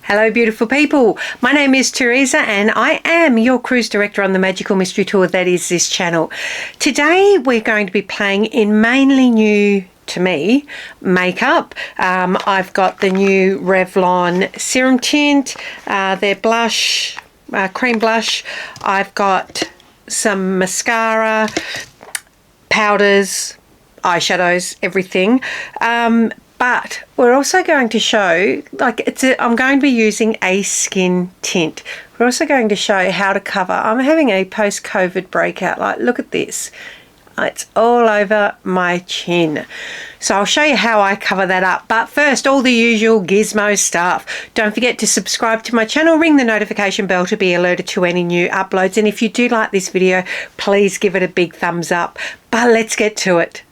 Hello beautiful people, my name is Teresa and I am your cruise director on the magical mystery tour that is this channel. Today we're going to be playing in mainly new to me makeup. I've got the new Revlon Serum Tint, their blush, cream blush. I've got some mascara, powders, eyeshadows, everything. But we're also going to show, I'm going to be using a skin tint. We're also going to show how to cover. I'm having a post-COVID breakout. Like, look at this. It's all over my chin. So I'll show you how I cover that up. But first, all the usual gizmo stuff. Don't forget to subscribe to my channel, ring the notification bell to be alerted to any new uploads. And if you do like this video, please give it a big thumbs up. But let's get to it.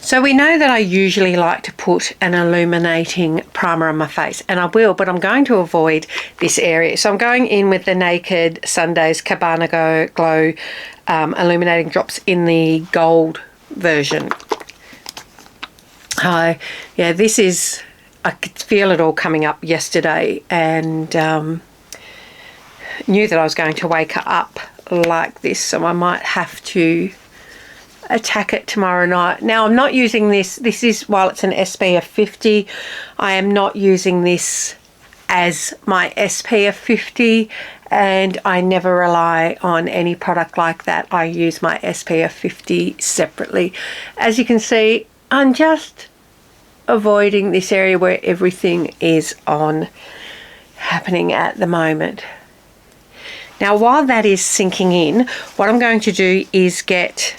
So we know that I usually like to put an illuminating primer on my face, and I will, but I'm going to avoid this area. So I'm going in with the Naked Sunday's Cabana Glow illuminating drops in the gold version. Yeah, this is, I could feel it all coming up yesterday, and knew that I was going to wake up like this, so I might have to attack it tomorrow night. Now I'm not using this is, while it's an SPF 50, I am not using this as my SPF 50, and I never rely on any product like that. I use my SPF 50 separately. As you can see, I'm just avoiding this area where everything is on happening at the moment. Now while that is sinking in, what I'm going to do is get,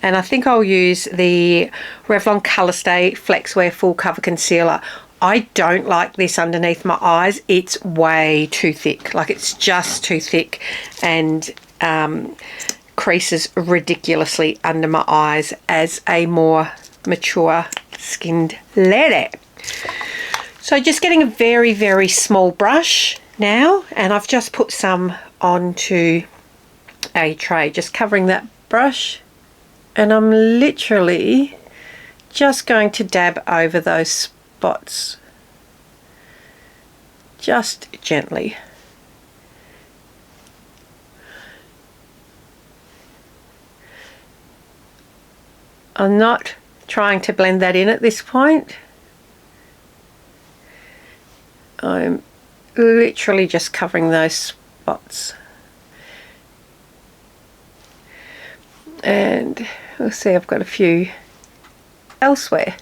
and I think I'll use the Revlon Colorstay Flex Wear Full Cover Concealer. I don't like this underneath my eyes. It's way too thick. Like, it's just too thick and creases ridiculously under my eyes as a more mature skinned lady. So just getting a very, very small brush now, and I've just put some onto a tray, just covering that brush. And I'm literally just going to dab over those spots, just gently. I'm not trying to blend that in at this point. I'm literally just covering those spots. And we'll see, I've got a few elsewhere.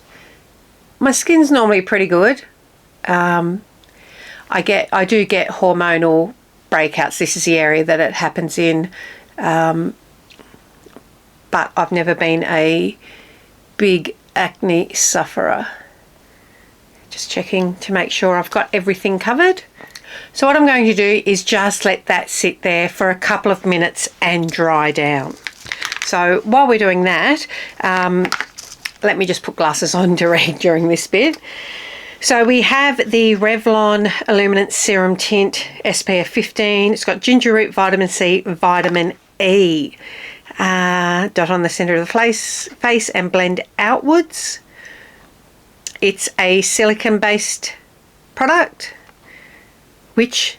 My skin's normally pretty good. I do get hormonal breakouts. This is the area that it happens in. But I've never been a big acne sufferer. Just checking to make sure I've got everything covered. So what I'm going to do is just let that sit there for a couple of minutes and dry down. So while we're doing that, let me just put glasses on to read during this bit. So we have the Revlon Illuminance Serum Tint SPF 15. It's got ginger root, vitamin C, vitamin E. Dot on the centre of the face and blend outwards. It's a silicone-based product, which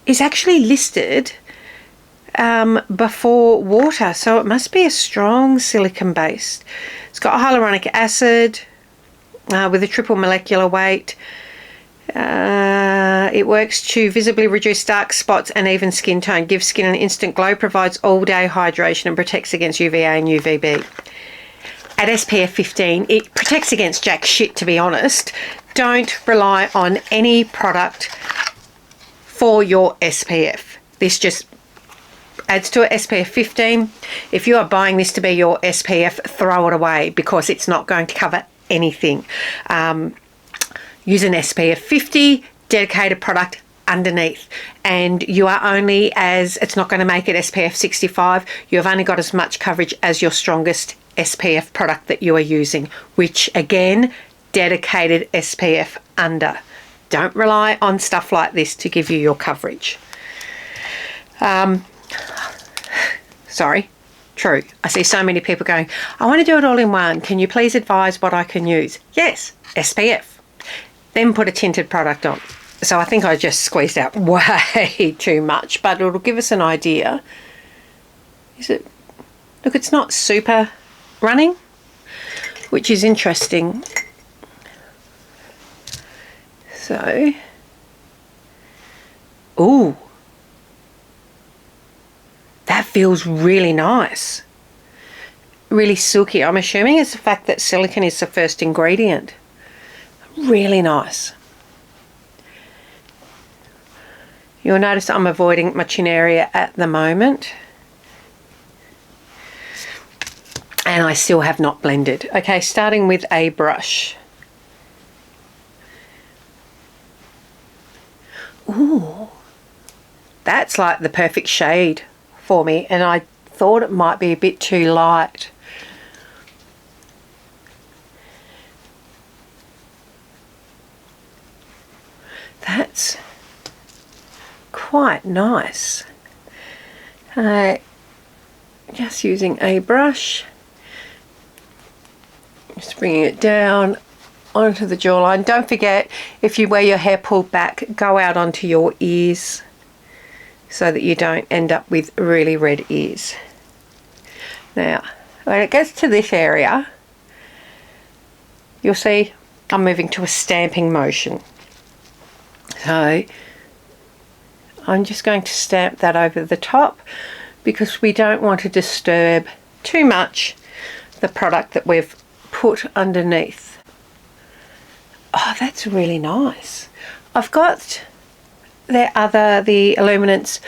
is actually listed before water, so it must be a strong silicone based. It's got hyaluronic acid with a triple molecular weight. It works to visibly reduce dark spots and even skin tone, gives skin an instant glow, provides all day hydration and protects against UVA and UVB. At SPF 15, it protects against jack shit, to be honest. Don't rely on any product for your SPF. This just adds to it. SPF 15. If you are buying this to be your SPF, throw it away because it's not going to cover anything. Use an SPF 50 dedicated product underneath, and you are only it's not going to make it SPF 65. You've only got as much coverage as your strongest SPF product that you are using, which again, dedicated SPF under. Don't rely on stuff like this to give you your coverage. Sorry, True. I see so many people going, I want to do it all in one. Can you please advise what I can use? Yes, SPF. Then put a tinted product on. So I think I just squeezed out way too much, but it'll give us an idea. Is it? Look, it's not super running, which is interesting. So, ooh, that feels really nice. Really silky. I'm assuming it's the fact that silicone is the first ingredient. Really nice. You'll notice I'm avoiding my chin area at the moment. And I still have not blended. Okay, starting with a brush. Ooh, that's like the perfect shade for me, and I thought it might be a bit too light. That's quite nice. Just using a brush, just bringing it down onto the jawline. Don't forget, if you wear your hair pulled back, go out onto your ears so that you don't end up with really red ears. Now, when it gets to this area, you'll see I'm moving to a stamping motion. So I'm just going to stamp that over the top because we don't want to disturb too much the product that we've put underneath. Oh, that's really nice. I've got the Illuminance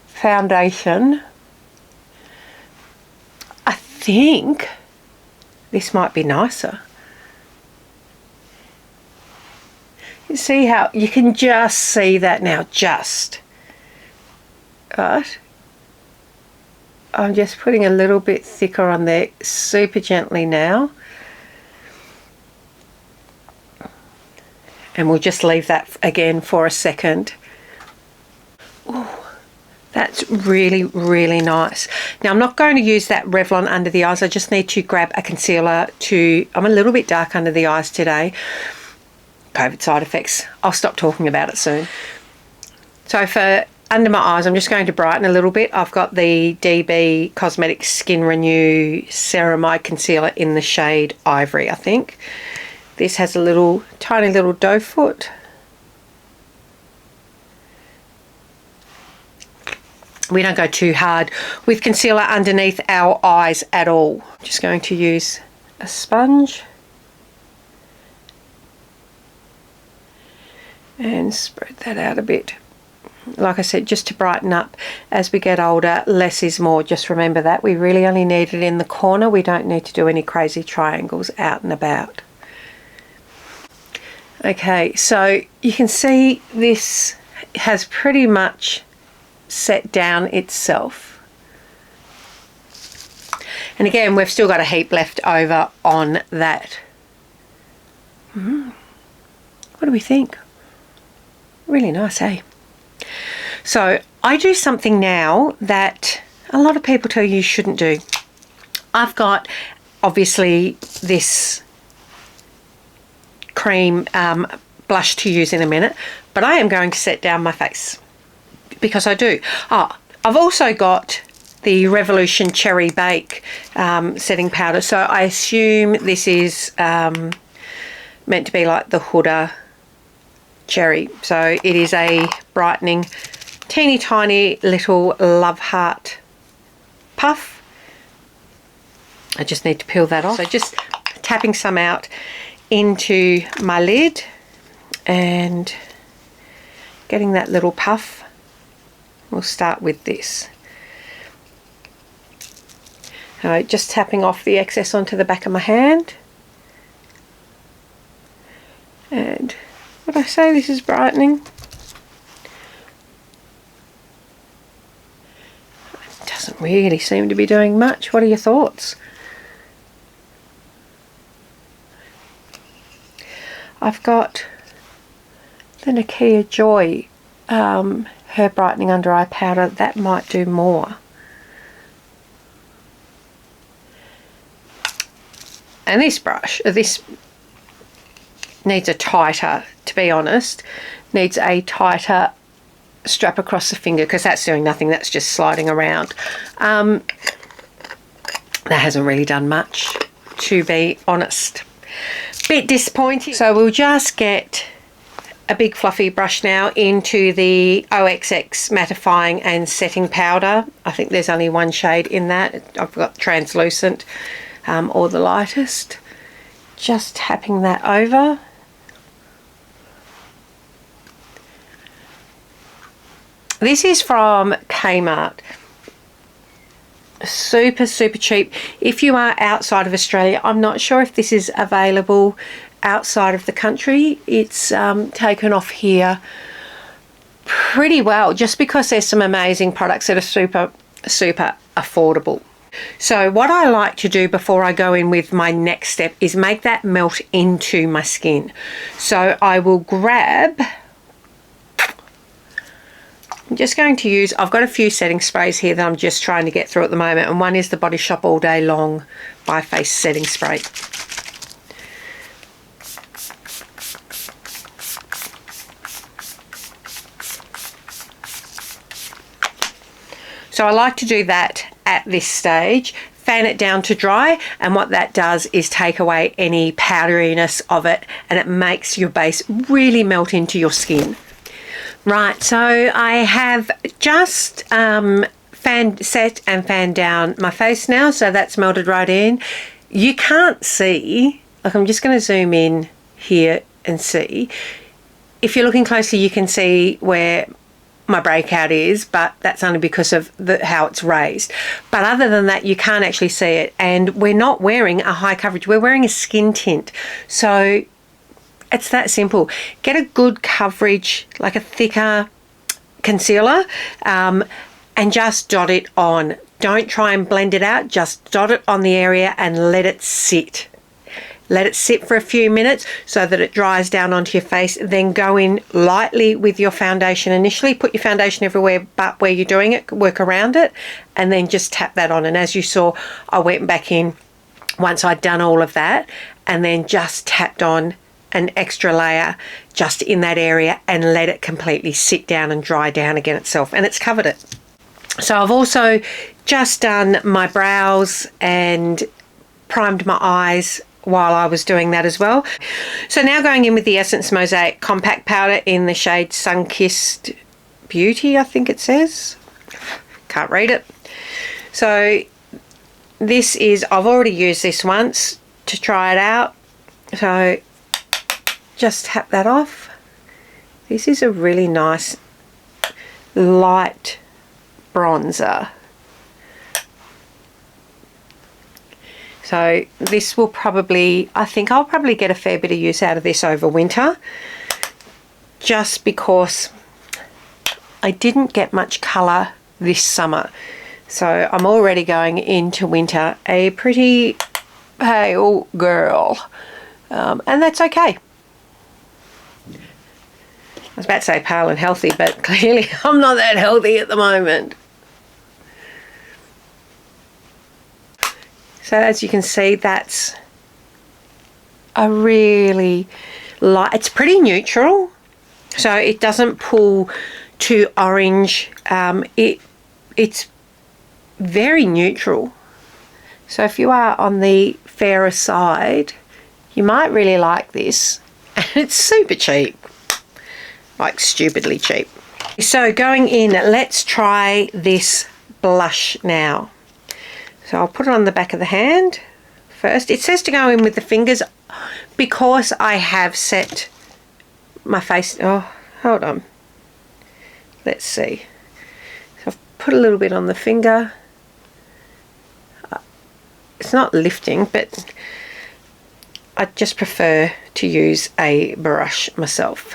foundation. I think this might be nicer. You see how you can just see that now, just. Right. I'm just putting a little bit thicker on there, super gently now. And we'll just leave that again for a second. Ooh, that's really, really nice. Now, I'm not going to use that Revlon under the eyes. I just need to grab a concealer I'm a little bit dark under the eyes today. COVID side effects. I'll stop talking about it soon. So for under my eyes, I'm just going to brighten a little bit. I've got the DB Cosmetics Skin Renew Ceramide Concealer in the shade Ivory, I think. This has a tiny little doe foot. We don't go too hard with concealer underneath our eyes at all. Just going to use a sponge and spread that out a bit. Like I said, just to brighten up. As we get older, less is more. Just remember that. We really only need it in the corner. We don't need to do any crazy triangles out and about. Okay, so you can see this has pretty much set down itself. And again, we've still got a heap left over on that. What do we think? Really nice, eh? So I do something now that a lot of people tell you shouldn't do. I've got obviously this cream blush to use in a minute, but I am going to set down my face because I do. I've also got the Revolution Cherry Bake setting powder, so I assume this is meant to be like the Huda Cherry. So it is a brightening, teeny tiny little love heart puff. I just need to peel that off. So just tapping some out into my lid and getting that little puff. We'll start with this. Just tapping off the excess onto the back of my hand. And would I say this is brightening? It doesn't really seem to be doing much. What are your thoughts? I've got the Naken Joy Hair Brightening Under Eye Powder. That might do more. And this brush, this needs a tighter, to be honest, needs a tighter strap across the finger, because that's doing nothing, that's just sliding around. That hasn't really done much, to be honest. Bit disappointing. So we'll just get a big fluffy brush now into the OXX mattifying and setting powder. I think there's only one shade in that. I've got translucent or the lightest. Just tapping that over. This is from Kmart. Super cheap. If you are outside of Australia, I'm not sure if this is available outside of the country. It's taken off here pretty well, just because there's some amazing products that are super affordable. So what I like to do before I go in with my next step is make that melt into my skin. So I will grab, I'm just going to use, I've got a few setting sprays here that I'm just trying to get through at the moment, and one is the Body Shop All Day Long by Face setting spray. So I like to do that at this stage, fan it down to dry, and what that does is take away any powderiness of it, and it makes your base really melt into your skin. Right, so I have just set and fanned down my face now, so that's melted right in. You can't see, like, I'm just going to zoom in here and see. If you're looking closely, you can see where my breakout is, but that's only because of how it's raised. But other than that, you can't actually see it, and we're not wearing a high coverage, we're wearing a skin tint. So it's that simple. Get a good coverage, like a thicker concealer, and just dot it on. Don't try and blend it out, just dot it on the area and let it sit. Let it sit for a few minutes so that it dries down onto your face. Then go in lightly with your foundation initially. Put your foundation everywhere but where you're doing it, work around it, and then just tap that on. And as you saw, I went back in once I'd done all of that, and then just tapped on an extra layer just in that area and let it completely sit down and dry down again itself, and it's covered it. So I've also just done my brows and primed my eyes while I was doing that as well. So now going in with the Essence Mosaic Compact Powder in the shade Sun-Kissed Beauty, I think it says. Can't read it. So this is, I've already used this once to try it out. So just tap that off. This is a really nice light bronzer. So this will probably, I think I'll probably get a fair bit of use out of this over winter, just because I didn't get much colour this summer. So I'm already going into winter a pretty pale girl, and that's okay. I was about to say pale and healthy, but clearly I'm not that healthy at the moment. So as you can see, that's a really light, it's pretty neutral, so it doesn't pull too orange. It's very neutral. So if you are on the fairer side, you might really like this. And it's super cheap, like stupidly cheap. So going in, let's try this blush now. So I'll put it on the back of the hand first. It says to go in with the fingers because I have set my face. Oh, hold on. Let's see. So I've put a little bit on the finger. It's not lifting, but I just prefer to use a brush myself.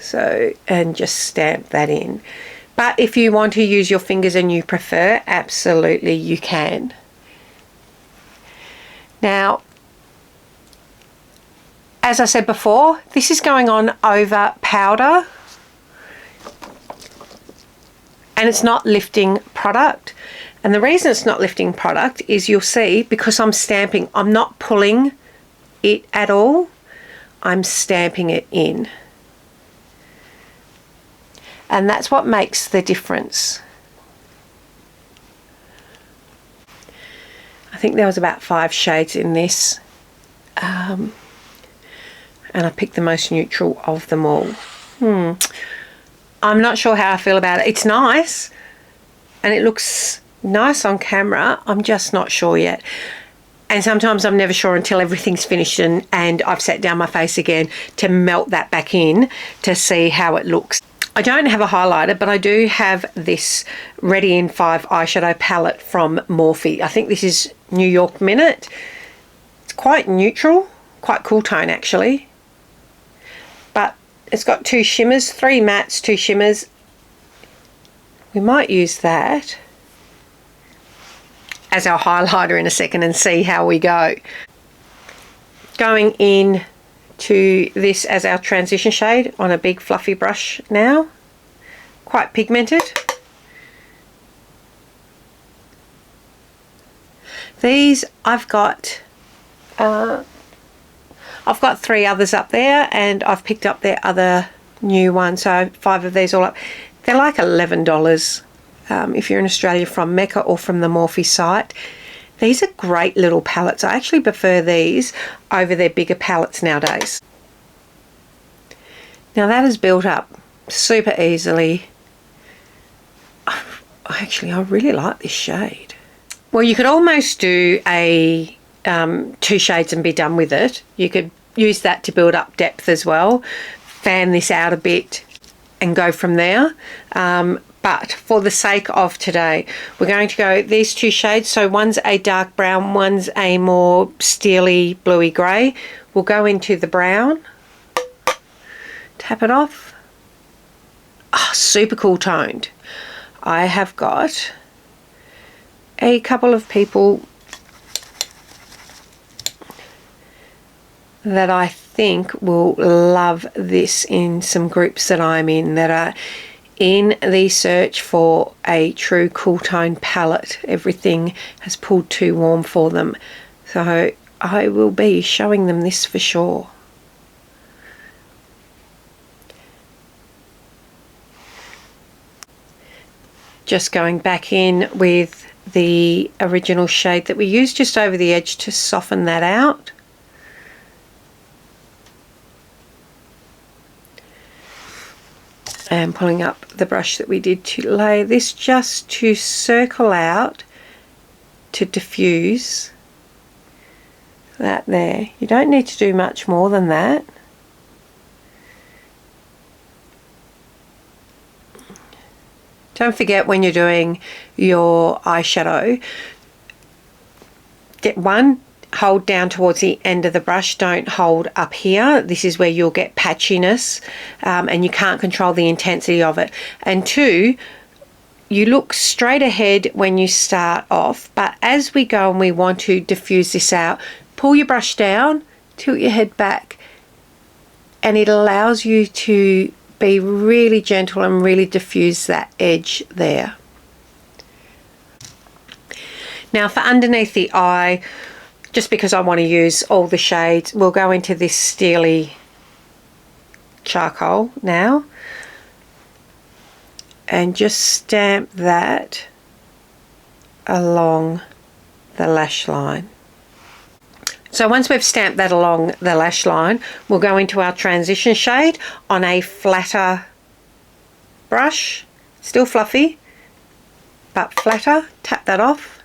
So, and just stamp that in. But if you want to use your fingers and you prefer, absolutely you can. Now, as I said before, this is going on over powder, and it's not lifting product. And the reason it's not lifting product is you'll see, because I'm stamping, I'm not pulling it at all. I'm stamping it in. And that's what makes the difference. I think there was about 5 shades in this. And I picked the most neutral of them all. I'm not sure how I feel about it. It's nice. And it looks nice on camera. I'm just not sure yet. And sometimes I'm never sure until everything's finished and I've sat down my face again to melt that back in to see how it looks. I don't have a highlighter, but I do have this Ready in 5 eyeshadow palette from Morphe. I think this is New York Minute. It's quite neutral, quite cool tone actually. But it's got 2 shimmers, 3 mattes, 2 shimmers. We might use that as our highlighter in a second and see how we go. Going in to this as our transition shade on a big fluffy brush now. Quite pigmented. These I've got 3 others up there, and I've picked up their other new one, so 5 of these all up. They're like $11 if you're in Australia from Mecca or from the Morphe site. These are great little palettes. I actually prefer these over their bigger palettes nowadays. Now that is built up super easily. I really like this shade. Well, you could almost do a 2 shades and be done with it. You could use that to build up depth as well. Fan this out a bit and go from there. But for the sake of today, we're going to go these 2 shades. So one's a dark brown, one's a more steely bluey grey. We'll go into the brown. Tap it off. Oh, super cool toned. I have got a couple of people that I think will love this in some groups that I'm in, that are in the search for a true cool tone palette. Everything has pulled too warm for them, so I will be showing them this for sure. Just going back in with the original shade that we used just over the edge to soften that out. And pulling up the brush that we did to lay this, just to circle out to diffuse that there. You don't need to do much more than that. Don't forget, when you're doing your eyeshadow, hold down towards the end of the brush, don't hold up here. This is where you'll get patchiness and you can't control the intensity of it. And 2, you look straight ahead when you start off, but as we go and we want to diffuse this out, pull your brush down, tilt your head back, and it allows you to be really gentle and really diffuse that edge there. Now for underneath the eye, just because I want to use all the shades, we'll go into this steely charcoal now and just stamp that along the lash line. So once we've stamped that along the lash line, we'll go into our transition shade on a flatter brush, still fluffy, but flatter. Tap that off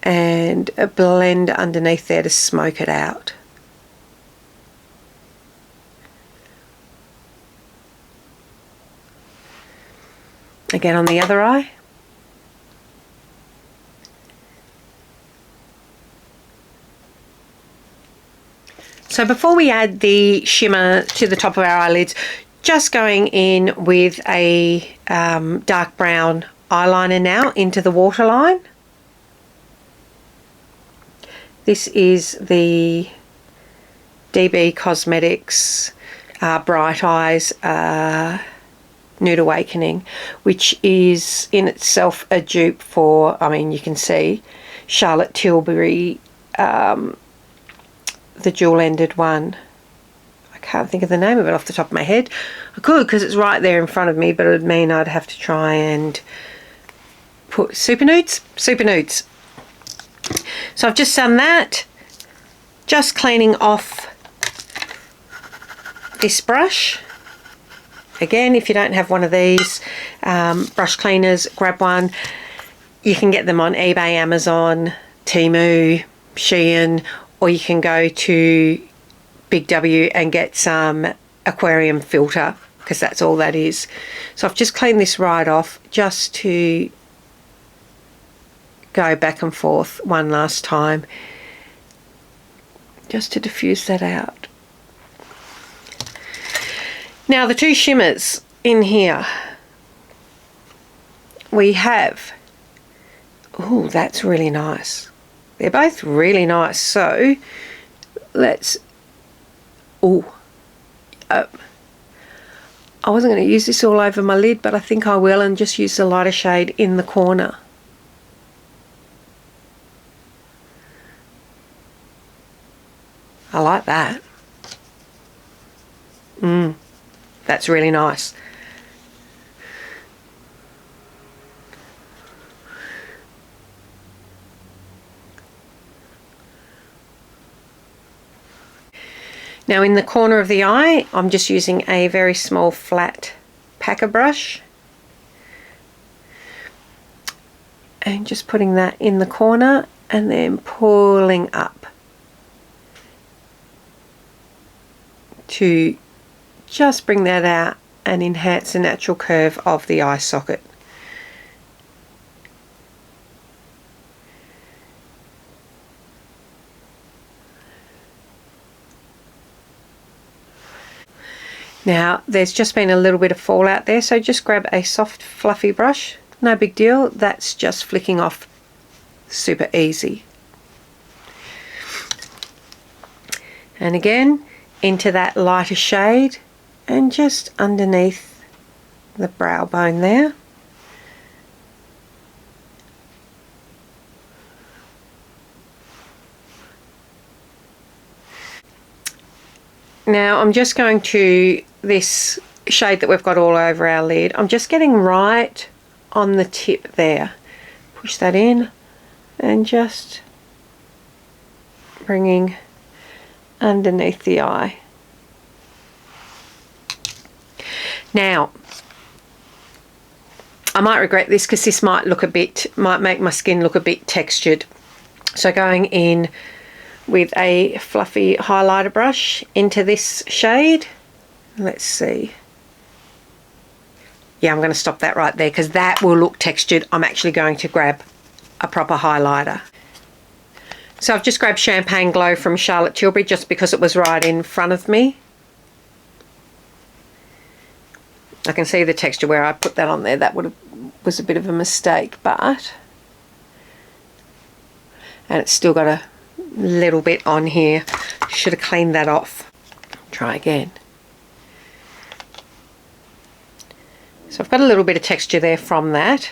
and a blend underneath there to smoke it out. Again on the other eye. So before we add the shimmer to the top of our eyelids, just going in with a dark brown eyeliner now into the waterline. This is the DB Cosmetics Bright Eyes Nude Awakening, which is in itself a dupe for, I mean, you can see Charlotte Tilbury, the dual-ended one. I can't think of the name of it off the top of my head. I could, because it's right there in front of me, but it would mean I'd have to try and put Super Nudes. So I've just done that, just cleaning off this brush. Again, if you don't have one of these brush cleaners, grab one. You can get them on eBay, Amazon, Temu, Shein, or you can go to Big W and get some aquarium filter, because that's all that is. So I've just cleaned this right off, just to go back and forth one last time, just to diffuse that out. Now the two shimmers in here, we have, oh, that's really nice. They're both really nice. So let's, I wasn't going to use this all over my lid, but I think I will, and just use the lighter shade in the corner. I like that. That's really nice. Now in the corner of the eye, I'm just using a very small flat packer brush and just putting that in the corner and then pulling up to just bring that out and enhance the natural curve of the eye socket. Now there's just been a little bit of fallout there, so just grab a soft fluffy brush, no big deal, that's just flicking off super easy. And again into that lighter shade and just underneath the brow bone there. Now I'm just going to, this shade that we've got all over our lid, I'm just getting right on the tip there. Push that in and just bringing underneath the eye. Now I might regret this because this might make my skin look a bit textured. So going in with a fluffy highlighter brush into this shade. Let's see. Yeah, I'm going to stop that right there because that will look textured. I'm actually going to grab a proper highlighter. So I've just grabbed Champagne Glow from Charlotte Tilbury just because it was right in front of me. I can see the texture where I put that on there. That was a bit of a mistake, but, and it's still got a little bit on here. Should have cleaned that off. Try again. So I've got a little bit of texture there from that,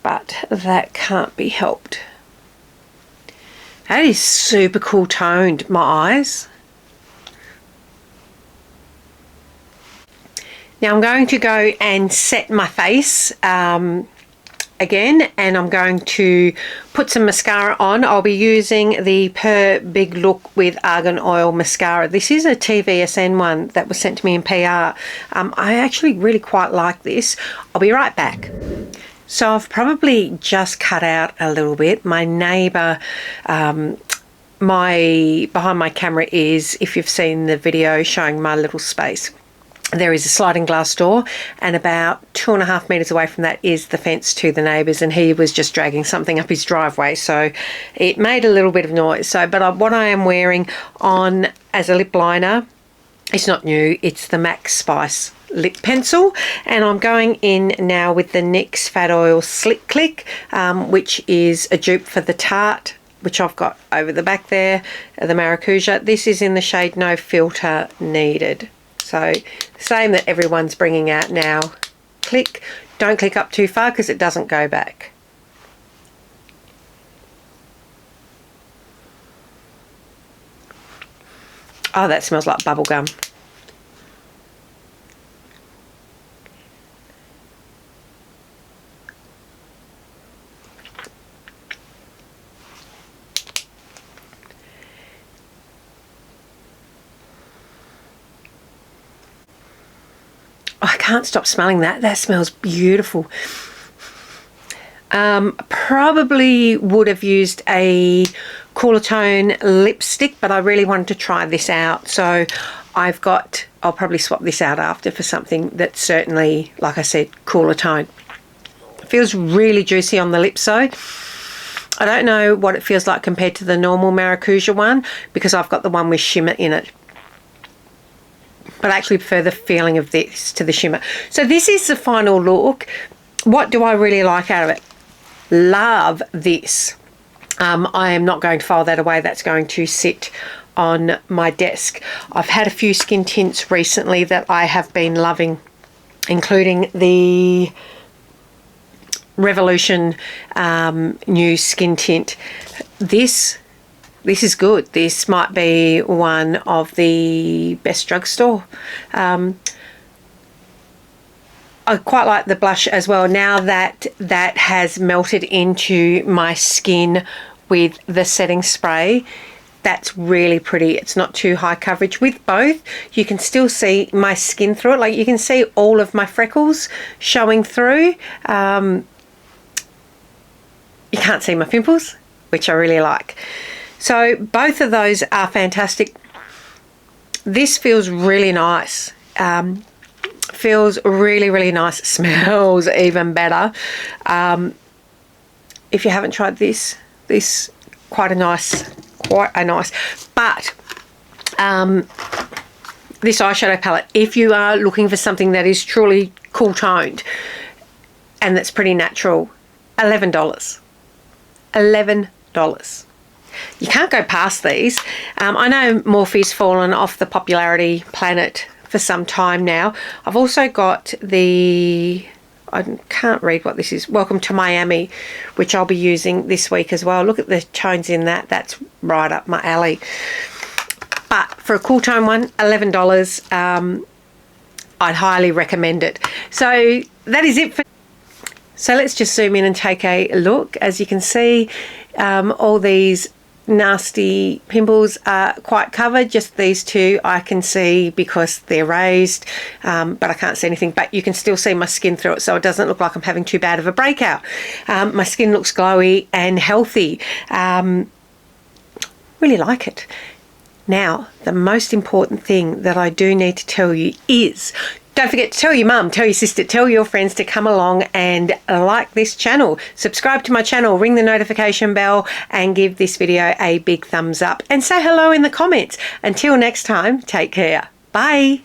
but that can't be helped. That is super cool toned, my eyes. Now I'm going to go and set my face again, and I'm going to put some mascara on. I'll be using the Per Big Look with Argan Oil mascara. This is a TVSN one that was sent to me in PR. I actually really quite like this. I'll be right back. So I've probably just cut out a little bit. My neighbour, behind my camera is, if you've seen the video showing my little space, there is a sliding glass door, and about 2.5 meters away from that is the fence to the neighbours, and he was just dragging something up his driveway, so it made a little bit of noise. So, but what I am wearing on as a lip liner, it's not new, it's the MAC Spice lip pencil, and I'm going in now with the NYX Fat Oil Slick Click, which is a dupe for the Tarte, which I've got over the back there, the Maracuja. This is in the shade No Filter Needed. So same that everyone's bringing out now click. Don't click up too far because it doesn't go back. Oh, that smells like bubble gum. I can't stop smelling that. That smells beautiful. Probably would have used a cooler tone lipstick, but I really wanted to try this out. So I'll probably swap this out after for something that's certainly, like I said, cooler tone. It feels really juicy on the lips though. I don't know what it feels like compared to the normal Maracuja one because I've got the one with shimmer in it. But I actually prefer the feeling of this to the shimmer. So this is the final look. What do I really like out of it? Love this. I am not going to file that away. That's going to sit on my desk. I've had a few skin tints recently that I have been loving, including the Revolution new skin tint. This is good. This might be one of the best drugstore. I quite like the blush as well. Now that that has melted into my skin with the setting spray, that's really pretty. It's not too high coverage. With both, you can still see my skin through it. Like you can see all of my freckles showing through. You can't see my pimples, which I really like. So both of those are fantastic. This feels really nice. Feels really, really nice. It smells even better. If you haven't tried this quite a nice. But this eyeshadow palette, if you are looking for something that is truly cool toned and that's pretty natural, $11. $11. You can't go past these. I know Morphe's fallen off the popularity planet for some time now. I've also got the, I can't read what this is, Welcome to Miami, which I'll be using this week as well. Look at the tones in that. That's right up my alley. But for a cool tone one, $11. I'd highly recommend it. So that is it for. So let's just zoom in and take a look. As you can see, all these nasty pimples are quite covered. Just these two I can see because they're raised, but I can't see anything. But you can still see my skin through it, so it doesn't look like I'm having too bad of a breakout. My skin looks glowy and healthy. Really like it. Now, the most important thing that I do need to tell you is, don't forget to tell your mum, tell your sister, tell your friends to come along and like this channel. Subscribe to my channel, ring the notification bell, and give this video a big thumbs up. And say hello in the comments. Until next time, take care. Bye.